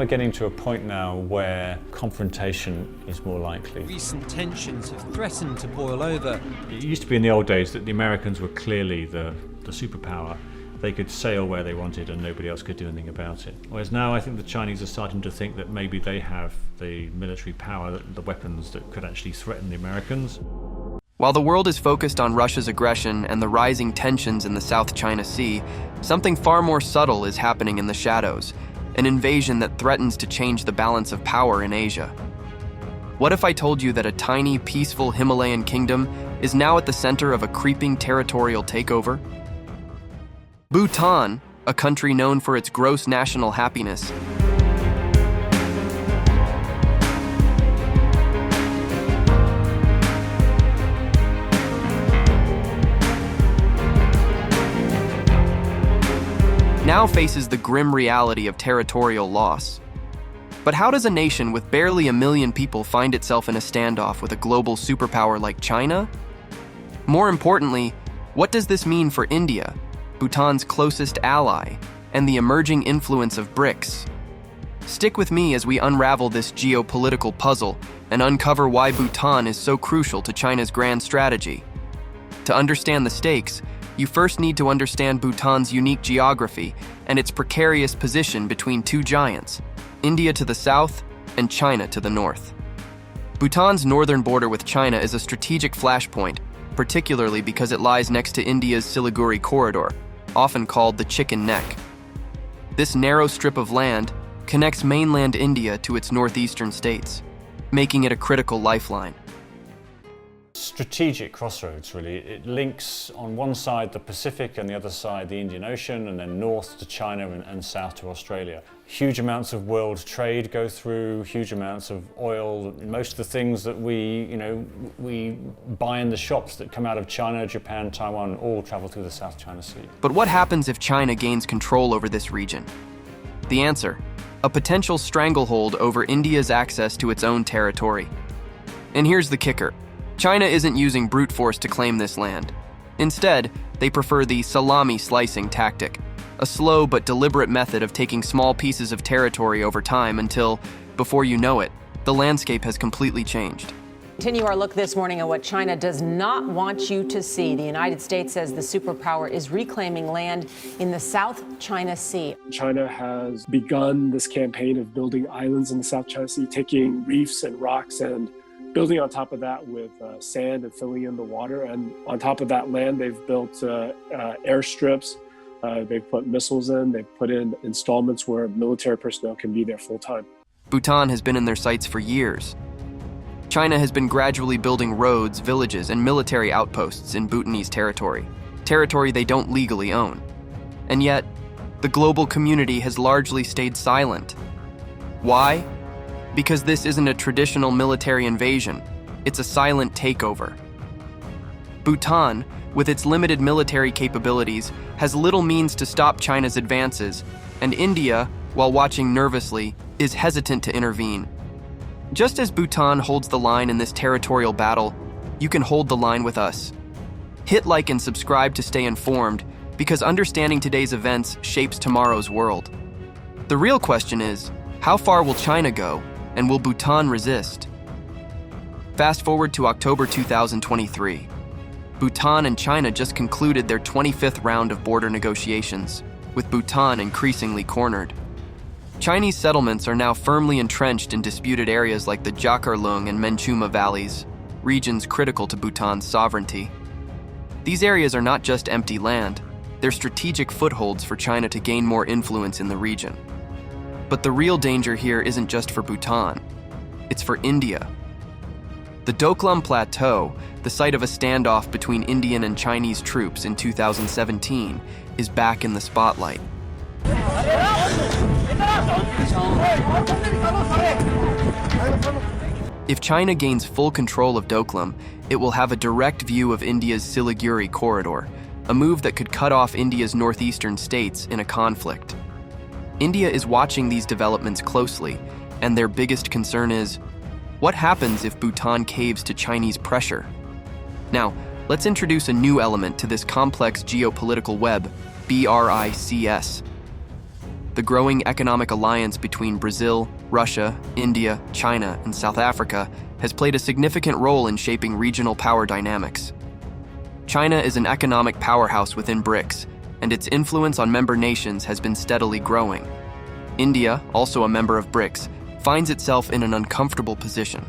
We're getting to a point now where confrontation is more likely. Recent tensions have threatened to boil over. It used to be in the old days that the Americans were clearly the superpower. They could sail where they wanted and nobody else could do anything about it. Whereas now I think the Chinese are starting to think that maybe they have the military power, the weapons that could actually threaten the Americans. While the world is focused on Russia's aggression and the rising tensions in the South China Sea, something far more subtle is happening in the shadows. An invasion that threatens to change the balance of power in Asia. What if I told you that a tiny, peaceful Himalayan kingdom is now at the center of a creeping territorial takeover? Bhutan, a country known for its gross national happiness, now faces the grim reality of territorial loss. But how does a nation with barely 1 million people find itself in a standoff with a global superpower like China? More importantly, what does this mean for India, Bhutan's closest ally, and the emerging influence of Brics? Stick with me as we unravel this geopolitical puzzle and uncover why Bhutan is so crucial to China's grand strategy. To understand the stakes, you first need to understand Bhutan's unique geography and its precarious position between two giants, India to the south and China to the north. Bhutan's northern border with China is a strategic flashpoint, particularly because it lies next to India's Siliguri corridor, often called the Chicken Neck. This narrow strip of land connects mainland India to its northeastern states, making it a critical lifeline. Strategic crossroads, really. It links on one side the Pacific and the other side the Indian Ocean, and then north to China and south to Australia. Huge amounts of world trade go through, huge amounts of oil. Most of the things that we buy in the shops that come out of China, Japan, Taiwan, all travel through the South China Sea. But what happens if China gains control over this region? The answer: a potential stranglehold over India's access to its own territory. And here's the kicker. China isn't using brute force to claim this land. Instead, they prefer the salami slicing tactic, a slow but deliberate method of taking small pieces of territory over time until, before you know it, the landscape has completely changed. Continue our look this morning at what China does not want you to see. The United States says the superpower is reclaiming land in the South China Sea. China has begun this campaign of building islands in the South China Sea, taking reefs and rocks and building on top of that with sand and filling in the water. And on top of that land, they've built airstrips. They've put missiles in. They've put in installments where military personnel can be there full time. Bhutan has been in their sights for years. China has been gradually building roads, villages, and military outposts in Bhutanese territory they don't legally own. And yet, the global community has largely stayed silent. Why? Because this isn't a traditional military invasion, it's a silent takeover. Bhutan, with its limited military capabilities, has little means to stop China's advances, and India, while watching nervously, is hesitant to intervene. Just as Bhutan holds the line in this territorial battle, you can hold the line with us. Hit like and subscribe to stay informed, because understanding today's events shapes tomorrow's world. The real question is, how far will China go? And will Bhutan resist? Fast forward to October 2023. Bhutan and China just concluded their 25th round of border negotiations, with Bhutan increasingly cornered. Chinese settlements are now firmly entrenched in disputed areas like the Jakarlung and Menchuma valleys, regions critical to Bhutan's sovereignty. These areas are not just empty land, they're strategic footholds for China to gain more influence in the region. But the real danger here isn't just for Bhutan, it's for India. The Doklam Plateau, the site of a standoff between Indian and Chinese troops in 2017, is back in the spotlight. If China gains full control of Doklam, it will have a direct view of India's Siliguri corridor, a move that could cut off India's northeastern states in a conflict. India is watching these developments closely, and their biggest concern is, what happens if Bhutan caves to Chinese pressure? Now, let's introduce a new element to this complex geopolitical web, BRICS. the growing economic alliance between Brazil, Russia, India, China, and South Africa has played a significant role in shaping regional power dynamics. China is an economic powerhouse within Brics, and its influence on member nations has been steadily growing. India, also a member of Brics, finds itself in an uncomfortable position.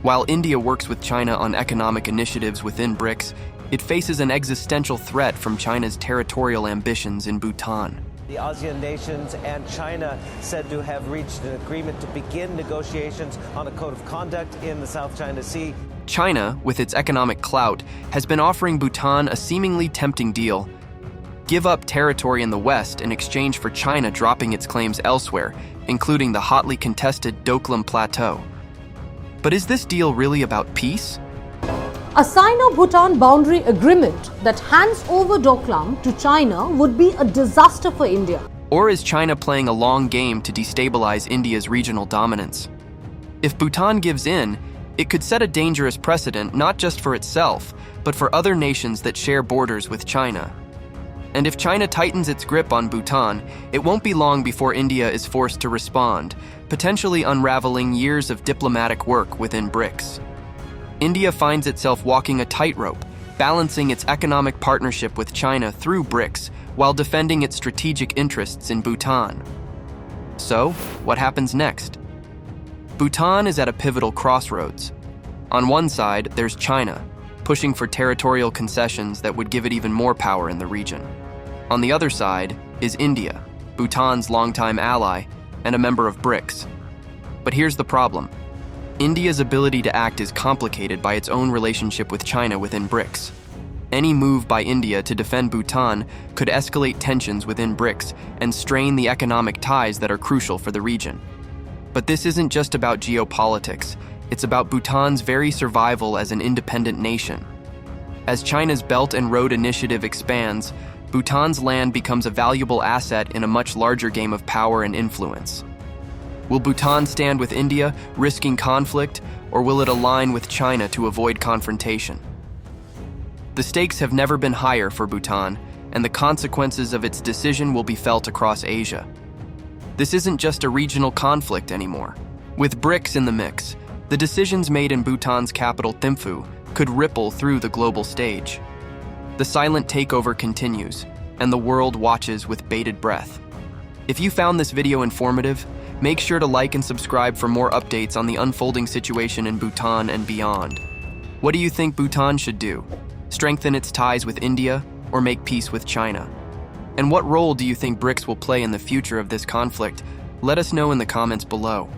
While India works with China on economic initiatives within Brics, it faces an existential threat from China's territorial ambitions in Bhutan. The ASEAN nations and China said to have reached an agreement to begin negotiations on a code of conduct in the South China Sea. China, with its economic clout, has been offering Bhutan a seemingly tempting deal. Give up territory in the West in exchange for China dropping its claims elsewhere, including the hotly contested Doklam Plateau. But is this deal really about peace? A Sino-Bhutan boundary agreement that hands over Doklam to China would be a disaster for India. Or is China playing a long game to destabilize India's regional dominance? If Bhutan gives in, it could set a dangerous precedent not just for itself, but for other nations that share borders with China. And if China tightens its grip on Bhutan, it won't be long before India is forced to respond, potentially unraveling years of diplomatic work within Brics. India finds itself walking a tightrope, balancing its economic partnership with China through Brics while defending its strategic interests in Bhutan. So, what happens next? Bhutan is at a pivotal crossroads. On one side, there's China, pushing for territorial concessions that would give it even more power in the region. On the other side is India, Bhutan's longtime ally and a member of Brics. But here's the problem. India's ability to act is complicated by its own relationship with China within Brics. Any move by India to defend Bhutan could escalate tensions within Brics and strain the economic ties that are crucial for the region. But this isn't just about geopolitics, it's about Bhutan's very survival as an independent nation. As China's Belt and Road Initiative expands, Bhutan's land becomes a valuable asset in a much larger game of power and influence. Will Bhutan stand with India, risking conflict, or will it align with China to avoid confrontation? The stakes have never been higher for Bhutan, and the consequences of its decision will be felt across Asia. This isn't just a regional conflict anymore. With Brics in the mix, the decisions made in Bhutan's capital Thimphu could ripple through the global stage. The silent takeover continues, and the world watches with bated breath. If you found this video informative, make sure to like and subscribe for more updates on the unfolding situation in Bhutan and beyond. What do you think Bhutan should do? Strengthen its ties with India or make peace with China? And what role do you think Brics will play in the future of this conflict? Let us know in the comments below.